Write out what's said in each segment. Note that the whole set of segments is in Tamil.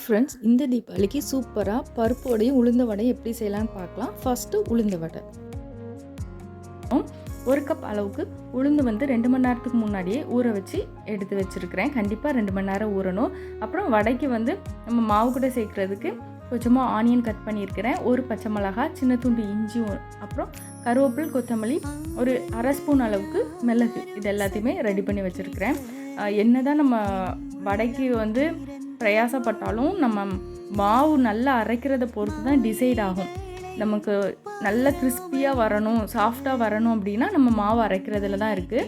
ஃப்ரெண்ட்ஸ், இந்த தீபாவளிக்கு சூப்பராக பருப்பு வடையும் உளுந்த வடையும் எப்படி செய்யலான்னு பார்க்கலாம். ஃபஸ்ட்டு உளுந்த வடை. 1 கப் அளவுக்கு உளுந்து வந்து 2 மணி நேரத்துக்கு முன்னாடியே ஊற வச்சு எடுத்து வச்சுருக்கிறேன். கண்டிப்பாக 2 மணி நேரம் ஊறணும். அப்புறம் வடைக்கு வந்து நம்ம மாவு கூட சேர்க்குறதுக்கு கொஞ்சமாக ஆனியன் கட் பண்ணியிருக்கிறேன், 1 பச்சை மிளகாய், சின்ன துண்டு இஞ்சி, அப்புறம் கருவேப்பிலை, கொத்தமல்லி, ஒரு அரை ஸ்பூன் அளவுக்கு மிளகு, இது எல்லாத்தையுமே ரெடி பண்ணி வச்சுருக்கிறேன். என்ன தான் நம்ம வடைக்கு வந்து பிரயாசப்பட்டாலும் நம்ம மாவு நல்லா அரைக்கிறத பொறுத்து தான் டிசைட் ஆகும். நமக்கு நல்ல கிறிஸ்பியாக வரணும், சாஃப்டாக வரணும் அப்படின்னா நம்ம மாவு அரைக்கிறதுல தான் இருக்குது.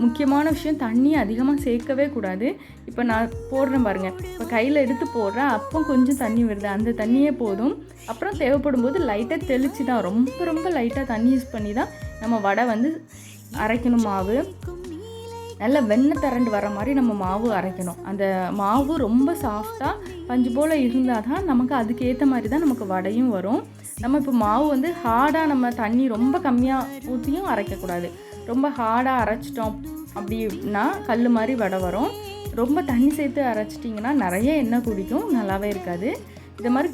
முக்கியமான விஷயம், தண்ணி அதிகமாக சேர்க்கவே கூடாது. இப்போ நான் போடுறேன் பாருங்கள், இப்போ கையில் எடுத்து போடுறேன், அப்போ கொஞ்சம் தண்ணி வருது, அந்த தண்ணியே போதும். அப்புறம் தேவைப்படும் போது லைட்டாக தெளித்து தான், ரொம்ப ரொம்ப லைட்டாக தண்ணி யூஸ் பண்ணி தான் நம்ம வடை வந்து அரைக்கணும். மாவு நல்லா வெண்ணெய் திரண்டு வர மாதிரி நம்ம மாவு அரைக்கணும். அந்த மாவு ரொம்ப சாஃப்டாக பஞ்சு போல் இருந்தால் தான் நமக்கு அதுக்கேற்ற மாதிரி தான் நமக்கு வடையும் வரும். நம்ம இப்போ மாவு வந்து ஹார்டாக நம்ம தண்ணி ரொம்ப கம்மியாக ஊற்றியும் அரைக்கக்கூடாது. ரொம்ப ஹார்டாக அரைச்சிட்டோம் அப்படின்னா கல் மாதிரி வடை வரும். ரொம்ப தண்ணி சேர்த்து அரைச்சிட்டிங்கன்னா நிறைய எண்ணெய் குடிக்கும், நல்லாவே இருக்காது. இதை மாதிரி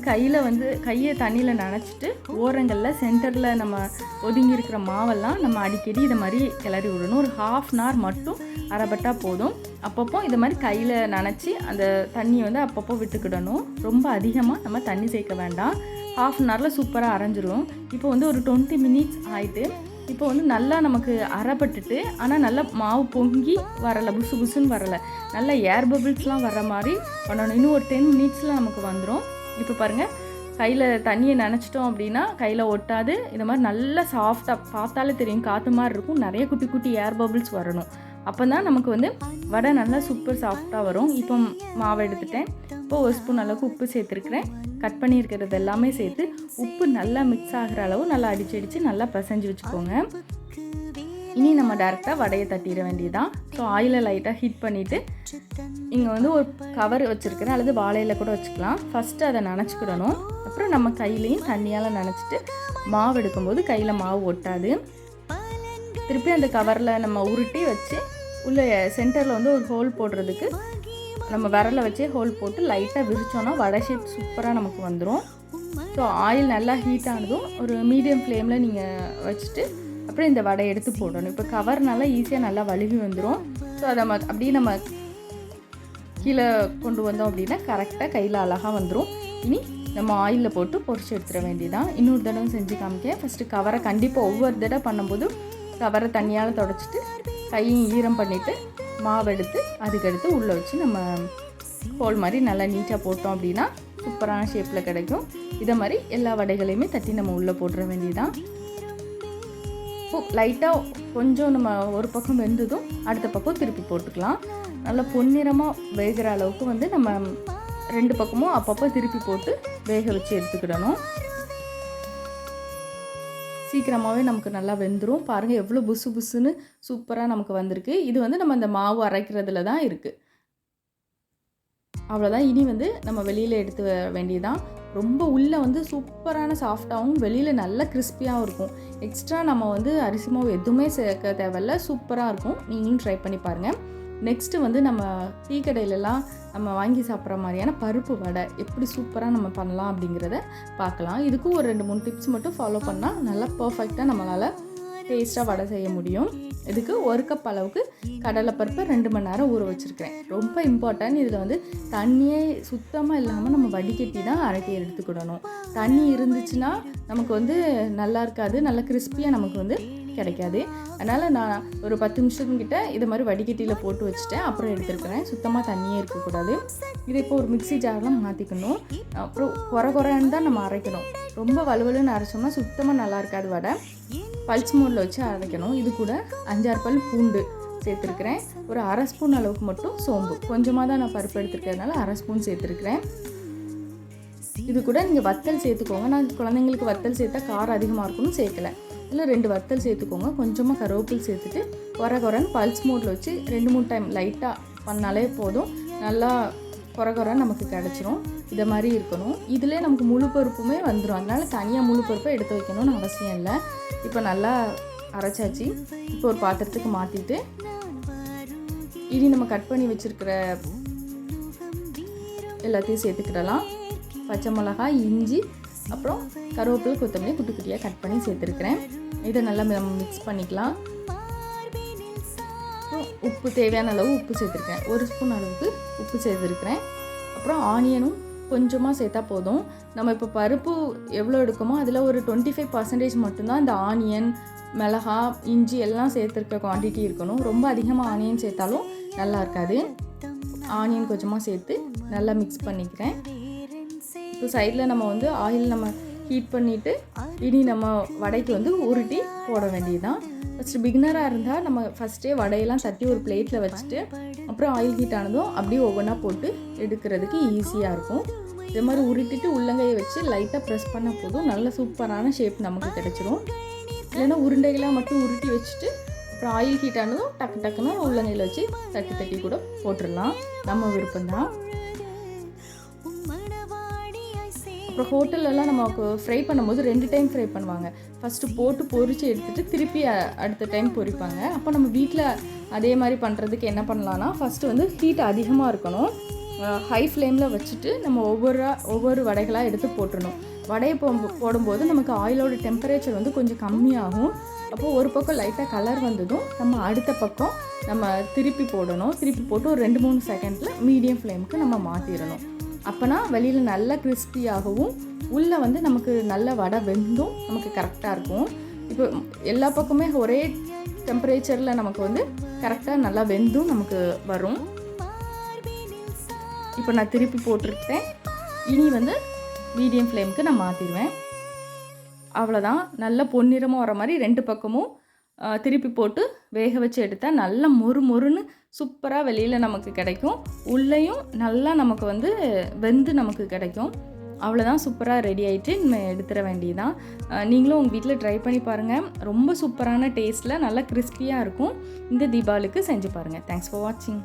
கையை தண்ணியில் நனைச்சிட்டு ஓரங்களில் சென்டரில் நம்ம ஒதுங்கி இருக்கிற மாவெல்லாம் நம்ம அடிக்கடி இதை மாதிரி கிளறி விடணும். ஒரு 1/2 அன் ஹவர் மட்டும் அரைப்பட்டால் போதும். அப்பப்போ இதை மாதிரி கையில் நனைச்சி அந்த தண்ணியை வந்து அப்பப்போ விட்டுக்கிடணும். ரொம்ப அதிகமாக நம்ம தண்ணி சேர்க்க வேண்டாம். 1/2 அன் ஹவரில் சூப்பராக அரைஞ்சிரும். இப்போ வந்து ஒரு 20 மினிட்ஸ் ஆகிட்டு இப்போ வந்து நல்லா நமக்கு அரைப்பட்டுட்டு, ஆனால் நல்லா மாவு பொங்கி வரலை, புசு புசுன்னு வரலை, நல்லா ஏர் பபிள்ஸ்லாம் வர மாதிரி பண்ணணும். இன்னும் ஒரு 10 மினிட்ஸில் நமக்கு வந்துடும். இப்போ பாருங்கள், கையில் தண்ணியை நினச்சிட்டோம் அப்படின்னா கையில் ஒட்டாது. இந்த மாதிரி நல்லா சாஃப்டாக பார்த்தாலே தெரியும், காற்று மாதிரி இருக்கும். நிறைய குட்டி குட்டி ஏர் பபிள்ஸ் வரணும். அப்போ தான் நமக்கு வந்து வடை நல்லா சூப்பர் சாஃப்டாக வரும். இப்போ மாவை எடுத்துட்டேன். இப்போ 1 ஸ்பூன் அளவுக்கு உப்பு சேர்த்துருக்குறேன். கட் பண்ணியிருக்கிறது எல்லாமே சேர்த்து உப்பு நல்லா மிக்ஸ் ஆகிற அளவு நல்லா அடிச்சு நல்லா பிசைஞ்சு வச்சுக்கோங்க. இனி நம்ம டேரெக்டாக வடையை தட்டிட வேண்டியதான். ஸோ ஆயிலை லைட்டாக ஹீட் பண்ணிவிட்டு இங்கே வந்து ஒரு கவர் வச்சுருக்கிறேன், அல்லது வாழையில் கூட வச்சுக்கலாம். ஃபஸ்ட்டு அதை நனைச்சிக்கிடணும். அப்புறம் நம்ம கையிலையும் தண்ணியால் நனைச்சிட்டு மாவு எடுக்கும்போது கையில் மாவு ஒட்டாது. திருப்பி அந்த கவரில் நம்ம உருட்டி வச்சு உள்ளே சென்டரில் வந்து ஒரு ஹோல் போடுறதுக்கு நம்ம விரலை வச்சே ஹோல் போட்டு லைட்டாக விரிச்சோன்னா வடை ஷேப் சூப்பராக நமக்கு வந்துடும். ஸோ ஆயில் நல்லா ஹீட் ஆனதும் ஒரு மீடியம் ஃப்ளேமில் நீங்கள் வச்சுட்டு அப்புறம் இந்த வடையை எடுத்து போடணும். இப்போ கவர்னால ஈஸியாக நல்லா வழுவி வந்துடும். ஸோ அதை அப்படியே நம்ம கீழே கொண்டு வந்தோம் அப்படின்னா கரெக்டாக கையில் அழகாக வந்துடும். இனி நம்ம ஆயிலில் போட்டு பொரிச்சு எடுத்துட வேண்டியதான். இன்னொரு தடவை செஞ்சு காமிக்க. ஃபஸ்ட்டு கவரை கண்டிப்பாக ஒவ்வொரு தடவை பண்ணும்போது கவரை தண்ணியால் தொடச்சிட்டு கையும் ஈரம் பண்ணிவிட்டு மாவு எடுத்து அதுக்கடுத்து உள்ளே வச்சு நம்ம ஹோல் மாதிரி நல்லா நீட்டாக போட்டோம் அப்படின்னா சூப்பரான ஷேப்பில் கிடைக்கும். இதை மாதிரி எல்லா வடைகளையுமே தட்டி நம்ம உள்ளே போட்டுற வேண்டியதான். லைட்டாக கொஞ்சம் நம்ம ஒரு பக்கம் வெந்ததும் அடுத்த பக்கம் திருப்பி போட்டுக்கலாம். நல்லா பொன்னிறமாக வேகிற அளவுக்கு வந்து நம்ம 2 பக்கமும் அப்பப்போ திருப்பி போட்டு வேக வச்சு எடுத்துக்கிடணும். சீக்கிரமாகவே நமக்கு நல்லா வெந்துடும். பாருங்கள் எவ்வளோ புசு புசுன்னு சூப்பராக நமக்கு வந்திருக்கு. இது வந்து நம்ம அந்த மாவு அரைக்கிறதுல தான் இருக்குது. அவ்வளோதான். இனி வந்து நம்ம வெளியில் எடுத்து வேண்டியதான். ரொம்ப உள்ளே வந்து சூப்பரான சாஃப்டாகவும் வெளியில் நல்ல கிறிஸ்பியாகவும் இருக்கும். எக்ஸ்ட்ரா நம்ம வந்து அரிசி மாவு எதுவுமே சேர்க்க தேவையில்ல, சூப்பராக இருக்கும். நீங்களும் ட்ரை பண்ணி பாருங்கள். நெக்ஸ்ட்டு வந்து நம்ம டீ கடையிலலாம் நம்ம வாங்கி சாப்பிட்ற மாதிரியான பருப்பு வடை எப்படி சூப்பராக நம்ம பண்ணலாம் அப்படிங்கிறத பார்க்கலாம். இதுக்கும் ஒரு 2-3 டிப்ஸ் மட்டும் ஃபாலோ பண்ணால் நல்லா பர்ஃபெக்டாக நம்மளால் டேஸ்ட்டாக வடை செய்ய முடியும். இதுக்கு 1 கப் அளவுக்கு கடலைப்பருப்பு 2 மணி நேரம் ஊற வச்சுருக்கிறேன். ரொம்ப இம்பார்ட்டன்ட். இதில் வந்து தண்ணியே சுத்தமாக இல்லாமல் நம்ம வடிகட்டி தான் அரைக்க எடுத்துக்கிடணும். தண்ணி இருந்துச்சுன்னா நமக்கு வந்து நல்லா இருக்காது, நல்லா கிறிஸ்பியாக நமக்கு வந்து கிடைக்காது. அதனால் நான் ஒரு 10 நிமிஷத்துக்கிட்ட இதை மாதிரி வடிகட்டியில் போட்டு வச்சுட்டேன். அப்புறம் எடுத்துருக்கிறேன். சுத்தமாக தண்ணியே இருக்கக்கூடாது. இதை இப்போ ஒரு மிக்ஸி ஜார்லாம் மாற்றிக்கணும். அப்புறம் குறைன்னு தான் நம்ம அரைக்கணும். ரொம்ப வலுவலுன்னு அரைச்சோம்னா சுத்தமாக நல்லா இருக்காது வடை. பல்ஸ் மோடில் வச்சு அரைக்கணும். இது கூட 5-6 பல் பூண்டு சேர்த்துருக்கிறேன். ஒரு அரை ஸ்பூன் அளவுக்கு மட்டும் சோம்பு, கொஞ்சமாக தான் நான் பருப்பு எடுத்துருக்கிறதுனால அரை ஸ்பூன் சேர்த்துருக்கிறேன். இது கூட நீங்கள் வத்தல் சேர்த்துக்கோங்க. நான் குழந்தைங்களுக்கு வத்தல் சேர்த்தா காரம் அதிகமாக இருக்குன்னு சேர்க்கலை. இல்லை 2 வத்தல் சேர்த்துக்கோங்க. கொஞ்சமாக கருவேப்பில் சேர்த்துட்டு குறைன்னு பல்ஸ் மோடில் வச்சு 2-3 டைம் லைட்டாக பண்ணாலே போதும். நல்லா குறைன்னு நமக்கு கிடச்சிரும். இதை மாதிரி இருக்கணும். இதிலே நமக்கு முழு பருப்புமே வந்துடும். அதனால் தனியாக முழு பருப்பை எடுத்து வைக்கணும்னு அவசியம் இல்லை. இப்போ நல்லா அரைச்சாச்சு. இப்போ ஒரு பாத்திரத்துக்கு மாற்றிட்டு இனி நம்ம கட் பண்ணி வச்சுருக்கிற எல்லாத்தையும் சேர்த்துக்கிடலாம். பச்சை மிளகாய், இஞ்சி, அப்புறம் கருவேப்பிலை, கொத்தமல்லி குட்டி குட்டியாக கட் பண்ணி சேர்த்துருக்கிறேன். இதை நல்லா நம்ம மிக்ஸ் பண்ணிக்கலாம். உப்பு தேவையான அளவு உப்பு சேர்த்துருக்கேன். 1 ஸ்பூன் அளவுக்கு உப்பு சேர்த்துருக்கிறேன். அப்புறம் ஆனியனும் கொஞ்சமாக சேர்த்தா போதும். நம்ம இப்போ பருப்பு எவ்வளோ எடுக்குமோ அதில் ஒரு 25% மட்டும்தான் இந்த ஆனியன், மிளகா, இஞ்சி எல்லாம் சேர்த்துருக்க குவான்டிட்டி இருக்கணும். ரொம்ப அதிகமாக ஆனியன் சேர்த்தாலும் நல்லா இருக்காது. ஆனியன் கொஞ்சமாக சேர்த்து நல்லா மிக்ஸ் பண்ணிக்கிறேன். இப்போ சைடில் நம்ம வந்து ஆயில் நம்ம ஹீட் பண்ணிவிட்டு இனி நம்ம வடைக்கு வந்து உருட்டி போட வேண்டியதுதான். ஃபஸ்ட்டு பிகினராக இருந்தால் நம்ம ஃபஸ்ட்டே வடையெல்லாம் தட்டி ஒரு பிளேட்டில் வச்சுட்டு அப்புறம் ஆயில் ஹீட் ஆனதும் அப்படியே ஒவ்வொன்றா போட்டு எடுக்கிறதுக்கு ஈஸியாக இருக்கும். இதே மாதிரி உருட்டிட்டு உள்ளங்கையை வச்சு லைட்டாக ப்ரெஸ் பண்ண போதும் நல்ல சூப்பரான ஷேப் நமக்கு கிடச்சிரும். இல்லைன்னா உருண்டைகளாக மட்டும் உருட்டி வச்சுட்டு அப்புறம் ஆயில் ஹீட் ஆனதும் டக்கு டக்குன்னு உள்ளங்கையில் வச்சு தட்டி தட்டி கூட போட்டுடலாம். நம்ம விருப்பம்தான். அப்புறம் ஹோட்டல்லலாம் நமக்கு ஃப்ரை பண்ணும்போது 2 டைம் ஃப்ரை பண்ணுவாங்க. ஃபஸ்ட்டு போட்டு பொரித்து எடுத்துகிட்டு திருப்பி அடுத்த டைம் பொரிப்பாங்க. அப்போ நம்ம வீட்டில் அதே மாதிரி பண்ணுறதுக்கு என்ன பண்ணலான்னா, ஃபஸ்ட்டு வந்து ஹீட் அதிகமாக இருக்கணும். ஹை ஃப்ளேமில் வச்சுட்டு நம்ம ஒவ்வொரு வடைகளாக எடுத்து போட்டுடணும். வடையை போடும்போது நமக்கு ஆயிலோட டெம்பரேச்சர் வந்து கொஞ்சம் கம்மியாகும். அப்போது ஒரு பக்கம் லைட்டாக கலர் வந்ததும் நம்ம அடுத்த பக்கம் நம்ம திருப்பி போடணும். திருப்பி போட்டு ஒரு 2-3 செகண்டில் மீடியம் ஃப்ளேமுக்கு நம்ம மாற்றிடணும். அப்போனா வெளியில் நல்லா கிறிஸ்பியாகவும் உள்ளே வந்து நமக்கு நல்ல வடை வெந்தும் நமக்கு கரெக்டாக இருக்கும். இப்போ எல்லா பக்கமே ஒரே டெம்பரேச்சரில் நமக்கு வந்து கரெக்டாக நல்லா வெந்தும் நமக்கு வரும். இப்போ நான் திருப்பி போட்டிருக்கேன். இனி வந்து மீடியம் ஃப்ளேமுக்கு நான் மாற்றிடுவேன். அவ்வளோதான். நல்ல பொன்னிறமாக வர மாதிரி 2 பக்கமும் திருப்பி போட்டு வேக வச்சு எடுத்தால் நல்லா மொறுன்னு சூப்பராக வெளியில் நமக்கு கிடைக்கும். உள்ளேயும் நல்லா நமக்கு வந்து வெந்து நமக்கு கிடைக்கும். அவ்வளோதான், சூப்பராக ரெடி ஆகிட்டு நம்ம எடுத்துட வேண்டியதான். நீங்களும் உங்கள் வீட்டில் ட்ரை பண்ணி பாருங்கள். ரொம்ப சூப்பரான டேஸ்ட்டில் நல்லா கிறிஸ்பியாக இருக்கும். இந்த தீபாவளிக்கு செஞ்சு பாருங்கள். தேங்க்ஸ் ஃபார் வாட்சிங்.